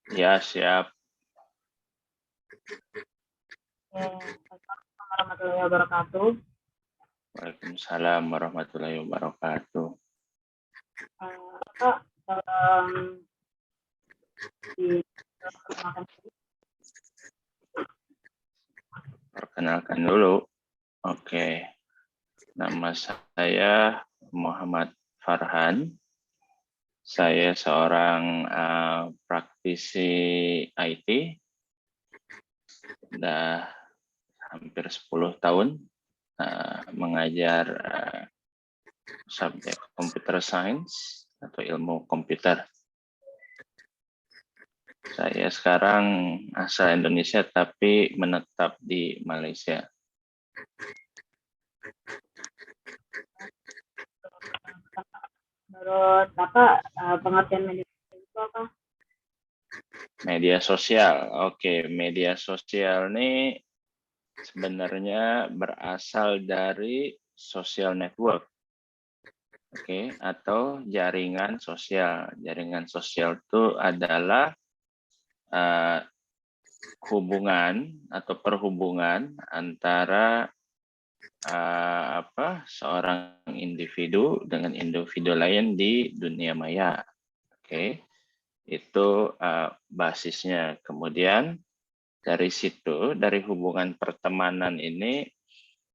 Ya, siap. Assalamualaikum warahmatullahi wabarakatuh. Waalaikumsalam warahmatullahi wabarakatuh. Kak, Perkenalkan dulu. Oke. Nama saya Muhammad Farhan. Saya seorang praktisi IT. Sudah hampir 10 tahun mengajar subjek computer science atau ilmu komputer. Saya sekarang asal Indonesia tapi menetap di Malaysia. menurut Bapak pengertian media itu apa? Media sosial. Oke, media sosial ini sebenarnya berasal dari social network. Oke, atau jaringan sosial. Jaringan sosial itu adalah hubungan atau perhubungan antara seorang individu dengan individu lain di dunia maya. Oke, itu basisnya. Kemudian dari situ, dari hubungan pertemanan ini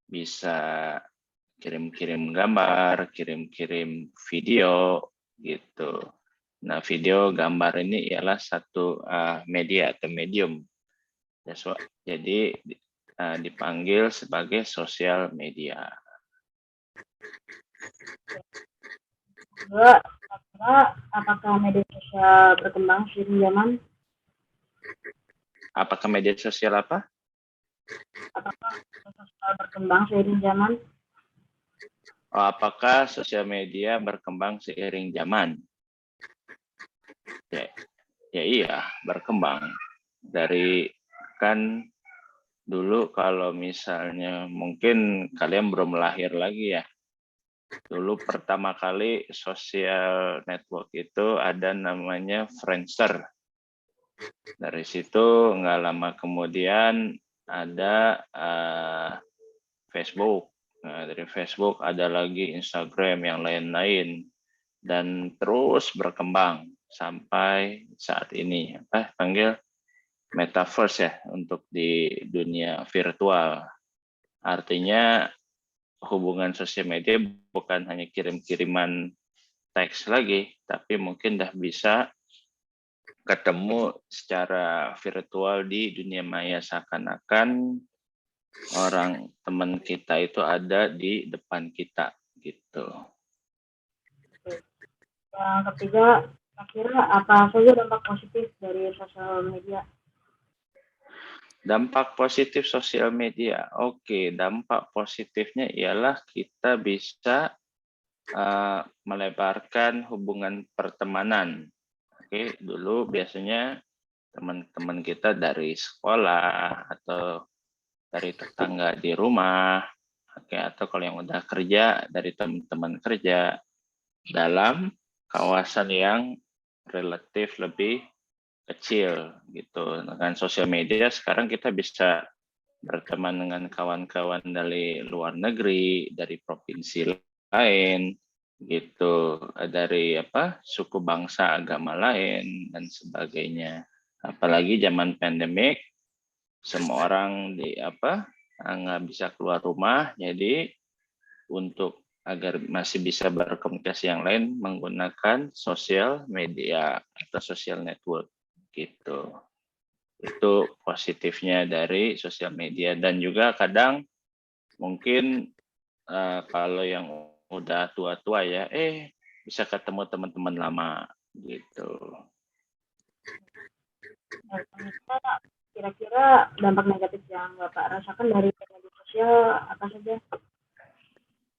bisa kirim-kirim gambar, kirim-kirim video gitu. Nah, video gambar ini ialah satu media atau medium. Jadi dipanggil sebagai sosial media. Kedua, apakah media sosial berkembang seiring zaman? Apakah media sosial apa? Apakah media sosial berkembang seiring zaman? Apakah sosial media berkembang seiring zaman? Ya iya, berkembang. Dari kan dulu kalau misalnya mungkin kalian belum lahir lagi ya. Dulu pertama kali sosial network itu ada namanya Friendster. Dari situ nggak lama kemudian ada Facebook. Nah, dari Facebook ada lagi Instagram yang lain-lain dan terus berkembang sampai saat ini. Panggil metaverse ya untuk di dunia virtual. Artinya hubungan sosial media bukan hanya kirim-kiriman teks lagi, tapi mungkin dah bisa ketemu secara virtual di dunia maya seakan-akan orang teman kita itu ada di depan kita gitu. Yang ketiga, kira-kira apa saja dampak positif dari sosial media? Dampak positif sosial media. Oke, dampak positifnya ialah kita bisa melebarkan hubungan pertemanan. Oke, dulu biasanya teman-teman kita dari sekolah atau dari tetangga di rumah, oke, atau kalau yang udah kerja dari teman-teman kerja dalam kawasan yang relatif lebih kecil gitu. Dengan sosial media sekarang kita bisa berteman dengan kawan-kawan dari luar negeri, dari provinsi lain, gitu, dari suku bangsa agama lain dan sebagainya. Apalagi zaman pandemik, semua orang nggak bisa keluar rumah, jadi untuk agar masih bisa berkomunikasi yang lain menggunakan sosial media atau sosial network gitu. Itu positifnya dari sosial media. Dan juga kadang mungkin kalau yang udah tua-tua ya, bisa ketemu teman-teman lama gitu. Kira-kira dampak negatif yang Bapak rasakan dari media sosial apa saja?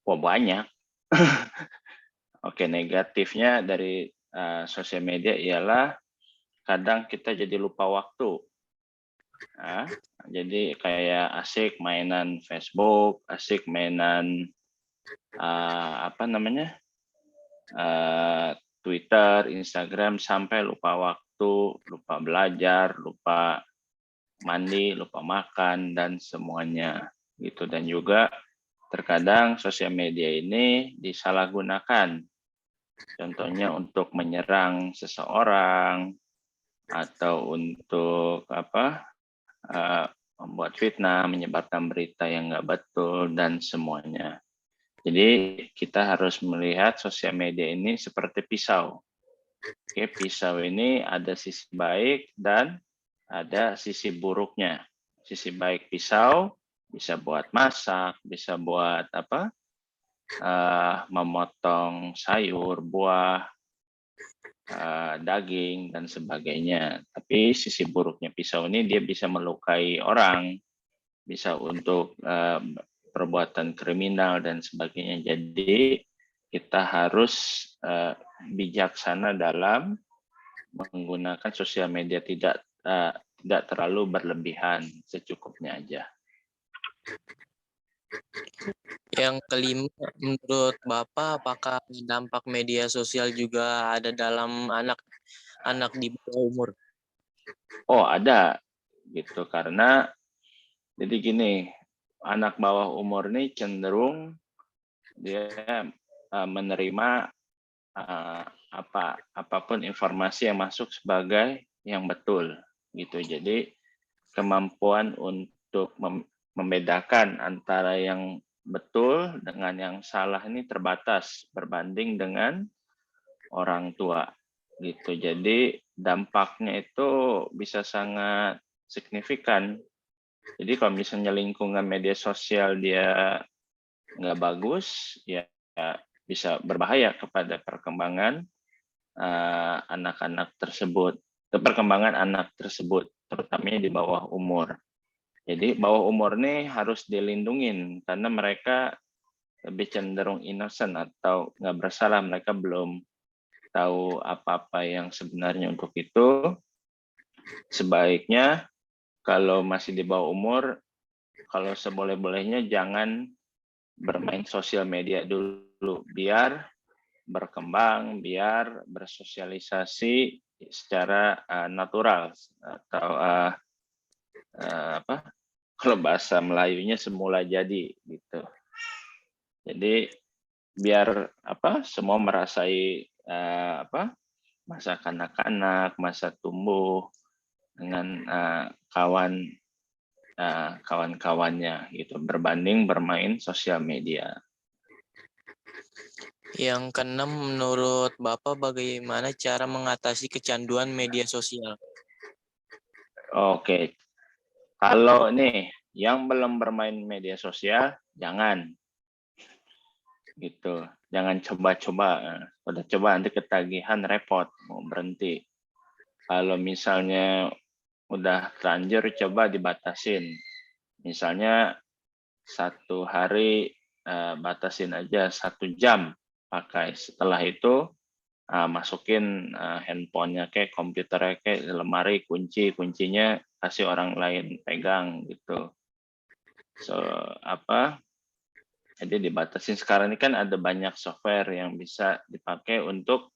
Wah, banyak. Oke, negatifnya dari sosial media ialah kadang kita jadi lupa waktu. Nah, jadi kayak asik mainan Facebook, asik mainan Twitter, Instagram sampai lupa waktu. waktu, lupa belajar, lupa mandi, lupa makan, dan semuanya gitu. Dan juga terkadang sosial media ini disalahgunakan, contohnya untuk menyerang seseorang atau untuk membuat fitnah, menyebarkan berita yang nggak betul, dan semuanya. Jadi kita harus melihat sosial media ini seperti pisau. Oke, pisau ini ada sisi baik dan ada sisi buruknya. Sisi baik pisau bisa buat masak, bisa buat memotong sayur, buah, daging, dan sebagainya. Tapi sisi buruknya pisau ini dia bisa melukai orang, bisa untuk perbuatan kriminal dan sebagainya. Jadi kita harus bijaksana dalam menggunakan sosial media, tidak terlalu berlebihan, secukupnya aja. Yang kelima, menurut Bapak, apakah dampak media sosial juga ada dalam anak di bawah umur? Oh, ada gitu, karena jadi gini, anak bawah umur ini cenderung dia menerima apapun informasi yang masuk sebagai yang betul gitu. Jadi kemampuan untuk membedakan antara yang betul dengan yang salah ini terbatas berbanding dengan orang tua gitu. Jadi dampaknya itu bisa sangat signifikan. Jadi kalau misalnya lingkungan media sosial dia nggak bagus, ya bisa berbahaya kepada perkembangan anak-anak tersebut, perkembangan anak tersebut, terutama di bawah umur. Jadi bawah umur ini harus dilindungin karena mereka lebih cenderung innocent atau nggak bersalah, mereka belum tahu apa-apa yang sebenarnya. Untuk itu sebaiknya kalau masih di bawah umur, kalau seboleh-bolehnya jangan bermain sosial media dulu, biar berkembang, biar bersosialisasi secara natural, atau kalau bahasa Melayunya semula jadi gitu. Jadi biar semua merasai masa kanak-kanak, masa tumbuh dengan kawan-kawannya gitu, berbanding bermain sosial media. Yang keenam, menurut Bapak bagaimana cara mengatasi kecanduan media sosial? Oke, kalau nih yang belum bermain media sosial, jangan gitu, jangan coba-coba. Udah coba nanti ketagihan, repot, mau berhenti. Kalau misalnya udah terlanjur, coba dibatasin. Misalnya 1 hari batasin aja 1 jam pakai. Setelah itu masukin handphonenya kayak komputernya kayak lemari, kuncinya kasih orang lain pegang gitu. Jadi dibatasin. Sekarang ini kan ada banyak software yang bisa dipakai untuk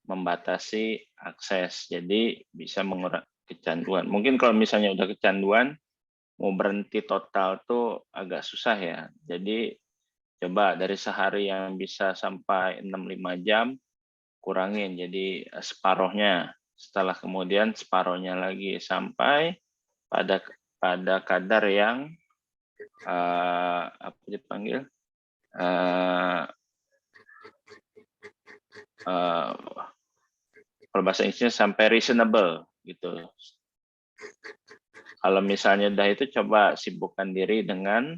membatasi akses. Jadi bisa mengurangi kecanduan. Mungkin kalau misalnya udah kecanduan, mau berhenti total tuh agak susah ya. Jadi coba dari sehari yang bisa sampai 6-5 jam, kurangin jadi separohnya. Setelah kemudian separohnya lagi sampai pada kadar yang apa dipanggil? Kalau bahasa Inggrisnya sampai reasonable gitu. Kalau misalnya udah itu, coba sibukkan diri dengan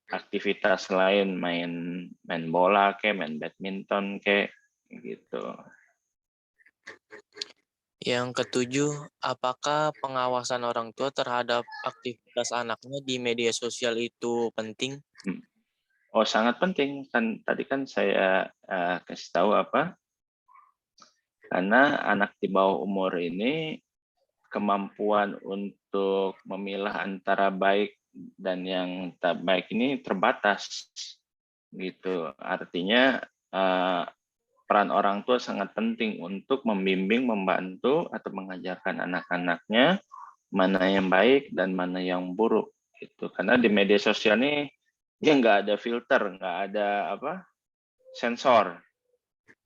aktivitas lain, main bola kayak, main badminton kayak gitu. Yang ketujuh, apakah pengawasan orang tua terhadap aktivitas anaknya di media sosial itu penting? Oh, sangat penting. Tadi kan saya kasih tahu karena anak di bawah umur ini kemampuan untuk memilah antara baik dan yang tak baik ini terbatas gitu. Artinya peran orang tua sangat penting untuk membimbing, membantu, atau mengajarkan anak-anaknya mana yang baik dan mana yang buruk. Gitu. Karena di media sosial ini dia nggak ada filter, nggak ada sensor.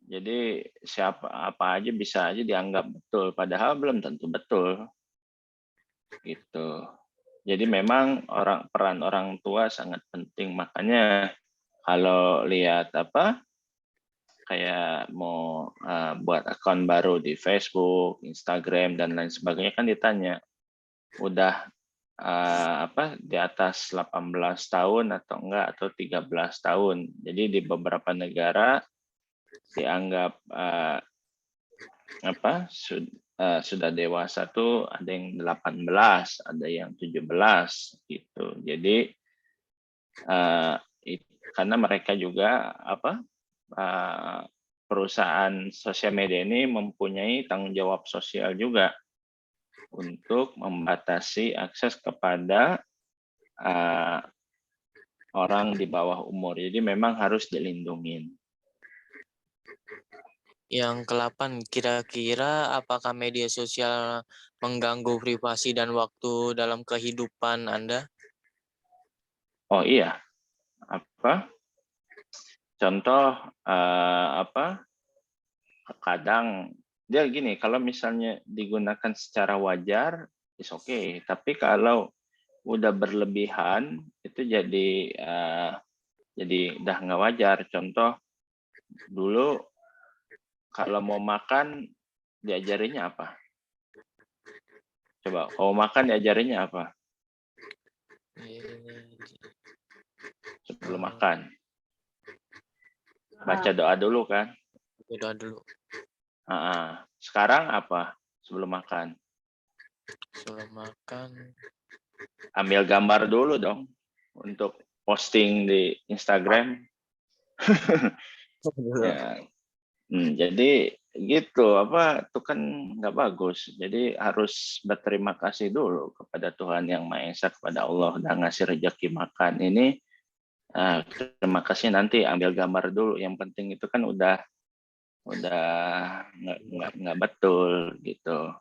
Jadi siapa apa aja bisa aja dianggap betul, padahal belum tentu betul. Gitu. Jadi memang peran orang tua sangat penting. Makanya kalau lihat kayak mau buat akun baru di Facebook, Instagram dan lain sebagainya kan ditanya udah di atas 18 tahun atau enggak atau 13 tahun. Jadi di beberapa negara dianggap sudah dewasa tuh ada yang 18, ada yang 17 gitu. Jadi karena mereka juga perusahaan sosial media ini mempunyai tanggung jawab sosial juga untuk membatasi akses kepada orang di bawah umur. Jadi memang harus dilindungi. Yang ke-8, kira-kira apakah media sosial mengganggu privasi dan waktu dalam kehidupan Anda? Oh iya, contoh kadang dia gini, kalau misalnya digunakan secara wajar, is okay. Tapi kalau udah berlebihan, itu jadi udah nggak wajar. Contoh dulu kalau mau makan diajarinya apa? Coba, kalau makan diajarinya apa? Sebelum makan. Baca doa dulu kan? Doa dulu. Sekarang apa sebelum makan? Sebelum makan. Ambil gambar dulu dong untuk posting di Instagram. Ya. Jadi gitu itu kan nggak bagus. Jadi harus berterima kasih dulu kepada Tuhan Yang Maha Esa, kepada Allah udah ngasih rezeki makan ini. Terima kasih, nanti ambil gambar dulu. Yang penting itu kan udah nggak betul gitu.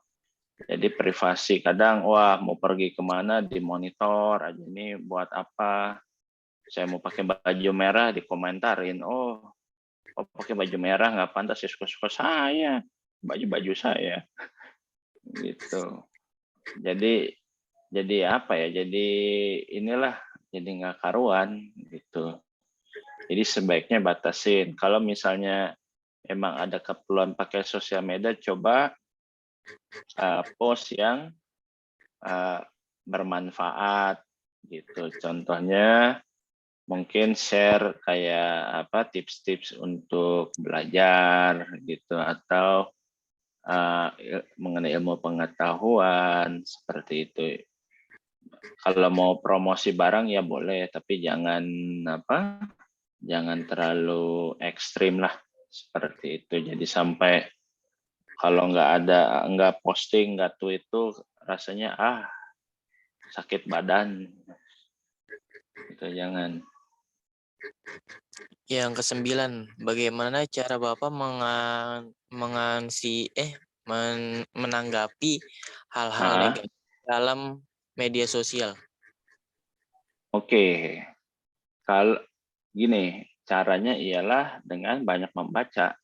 Jadi privasi kadang mau pergi kemana dimonitor aja, ini buat apa? Saya mau pakai baju merah dikomentarin, pakai baju merah nggak pantas, ya suka-suka saya, baju saya gitu. Jadi apa ya? Jadi inilah, jadi nggak karuan gitu. Jadi sebaiknya batasin. Kalau misalnya emang ada keperluan pakai sosial media, coba post yang bermanfaat gitu. Contohnya mungkin share kayak tips-tips untuk belajar gitu, atau mengenai ilmu pengetahuan seperti itu. Kalau mau promosi barang ya boleh, tapi jangan terlalu ekstrim lah seperti itu. Jadi sampai kalau nggak posting, nggak tweet itu rasanya sakit badan. Itu jangan. Yang ke-9, bagaimana cara Bapak menanggapi hal-hal negatif dalam media sosial? Oke. Kalau gini, caranya ialah dengan banyak membaca.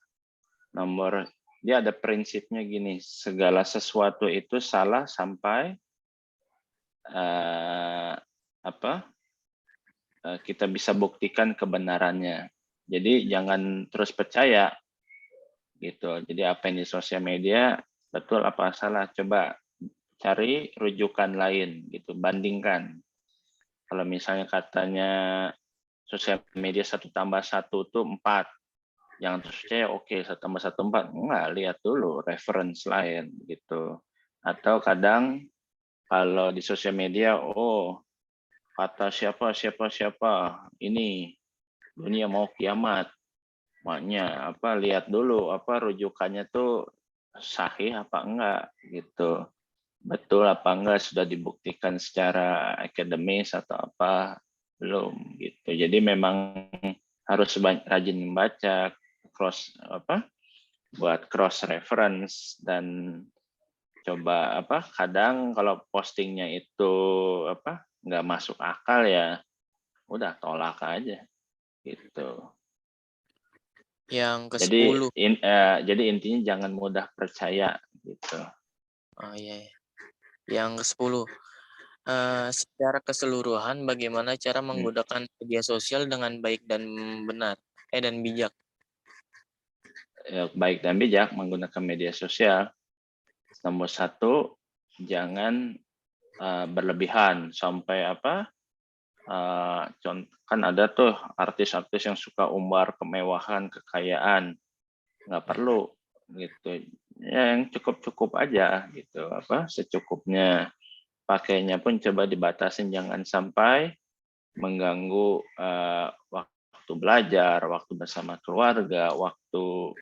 Dia ada prinsipnya gini, segala sesuatu itu salah sampai kita bisa buktikan kebenarannya. Jadi jangan terus percaya gitu. Jadi apa yang di sosial media betul apa salah, coba cari rujukan lain gitu, bandingkan. Kalau misalnya katanya sosial media 1 tambah 1 itu 4, jangan terus percaya 1 tambah 1 4. Enggak, lihat dulu reference lain gitu. Atau kadang kalau di sosial media, kata siapa ini dunia mau kiamat, maknya lihat dulu rujukannya tuh sahih apa enggak gitu, betul apa enggak, sudah dibuktikan secara akademis atau belum gitu. Jadi memang harus rajin membaca. cross reference dan coba kadang kalau postingnya itu nggak masuk akal ya udah tolak aja gitu. Yang Jadi ke-10. jadi intinya jangan mudah percaya gitu. Oh iya. Yang ke-10. Secara keseluruhan bagaimana cara menggunakan media sosial dengan baik dan benar dan bijak? Baik dan bijak menggunakan media sosial. Nomor 1, jangan berlebihan sampai kan ada tuh artis-artis yang suka umbar kemewahan, kekayaan, nggak perlu gitu. Ya, yang cukup-cukup aja gitu, secukupnya. Pakainya pun coba dibatasin, jangan sampai mengganggu waktu belajar, waktu bersama keluarga, waktu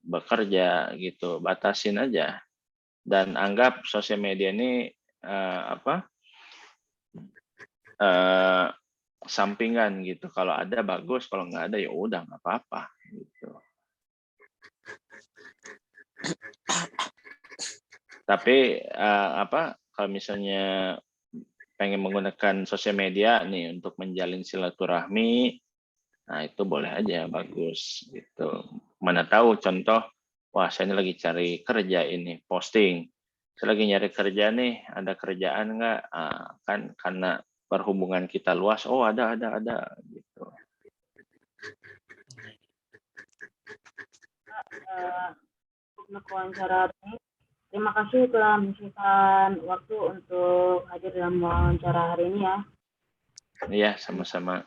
bekerja gitu. Batasin aja. Dan anggap sosial media ini sampingan gitu. Kalau ada bagus, kalau nggak ada ya udah nggak apa-apa gitu. Tapi kalau misalnya pengen menggunakan sosial media nih untuk menjalin silaturahmi, nah itu boleh aja, bagus gitu. Mana tahu contoh, wah saya ini lagi cari kerja ini, posting. Saya lagi nyari kerja nih, ada kerjaan nggak? Kan karena perhubungan kita luas, oh ada gitu. Untuk wawancara ini, terima kasih telah menyempatkan waktu untuk hadir dalam wawancara hari ini ya. Iya, sama-sama.